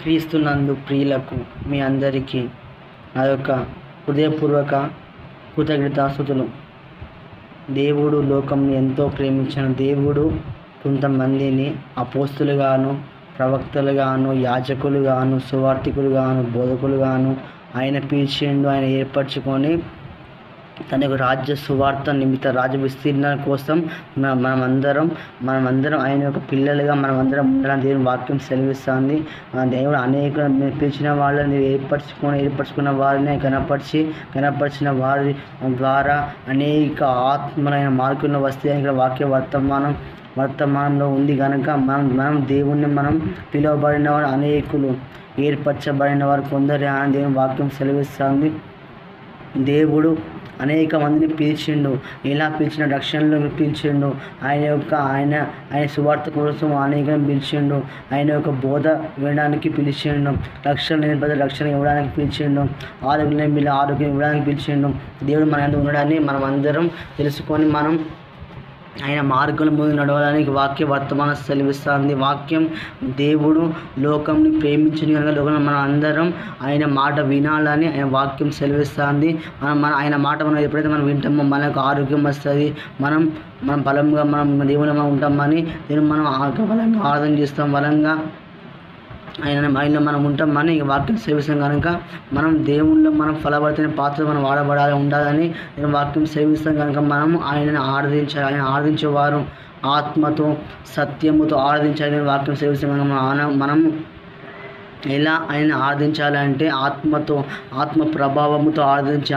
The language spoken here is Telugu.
క్రీస్తునందు ప్రియులకు మీ అందరికీ నా యొక్క హృదయపూర్వక కృతజ్ఞతాస్తుతులు. దేవుడు లోకంని ఎంతో ప్రేమించిన దేవుడు కొంతమందిని అపోస్తులుగాను, ప్రవక్తలుగాను, యాజకులుగాను, సువార్థికులుగాను, బోధకులుగాను ఆయన పిలిచిండు. ఆయన ఏర్పరచుకొని తన యొక్క రాజ్య సువార్త నిమిత్త రాజ్య విస్తీర్ణం కోసం మనమందరం ఆయన యొక్క పిల్లలుగా మనమందరం ఉండాలని దేవుని వాక్యం సెలవిస్తుంది. దేవుడు అనేక పిలిచిన వాళ్ళని ఏర్పరచుకున్న వారిని కనపరిచిన వారి ద్వారా అనేక ఆత్మలైన మార్కులను వస్తే ఇక్కడ వాక్య వర్తమానంలో ఉంది కనుక మనం దేవుణ్ణి మనం పిలువబడిన వారు అనేకులు, ఏర్పరచబడిన వారు కొందరే అని దేవుని వాక్యం సెలవిస్తుంది. దేవుడు అనేక మందిని పిలిచిండు. ఎలా పిలిచిన? రక్షణలో పిలిచిండు. ఆయన సువార్త కోసం అనేకలను పిలిచిండు. ఆయన యొక్క బోధ వినడానికి పిలిచిండు. రక్షణ లేని ప్రజలు రక్షణ ఇవ్వడానికి పిలిచిండు. ఆరోగ్యం లేని పిల్లలు ఆరోగ్యం ఇవ్వడానికి పిలిచిండు. దేవుడు మన యందు ఉండడాన్ని మనం అందరం తెలుసుకొని మనం ఆయన మార్గంలో ముందు నడవడానికి వాక్య వర్తమానం సెలవిస్తుంది. వాక్యం దేవుడు లోకంని ప్రేమించిన కనుక లోకంలో మనం అందరం ఆయన మాట వినాలని ఆయన వాక్యం సెలవిస్తుంది. ఆయన మాట మనం ఎప్పుడైతే మనం వింటామో మనకు ఆరోగ్యం వస్తుంది. మనం బలంగా మనం దేవునిలో ఉంటామని దేవుని మనం బలంగా ఆరాధన చేస్తాం. బలంగా ఆయనలో మనం ఉంటామని వాక్యం సేవిస్తాం కనుక మనం దేవుళ్ళో మనం ఫలభరితమైన పాత్ర మనం వాడబడాలి ఉండాలని నేను వాక్యం సేవిస్తాం కనుక మనం ఆయనను ఆరాధించాలి. ఆయన ఆరాధించేవారు ఆత్మతో సత్యముతో ఆరాధించాలని వాక్యం సేవిస్తాం కనుక మనం ఎలా ఆయన ఆరాధించాలంటే ఆత్మ ప్రభావముతో ఆరాధించి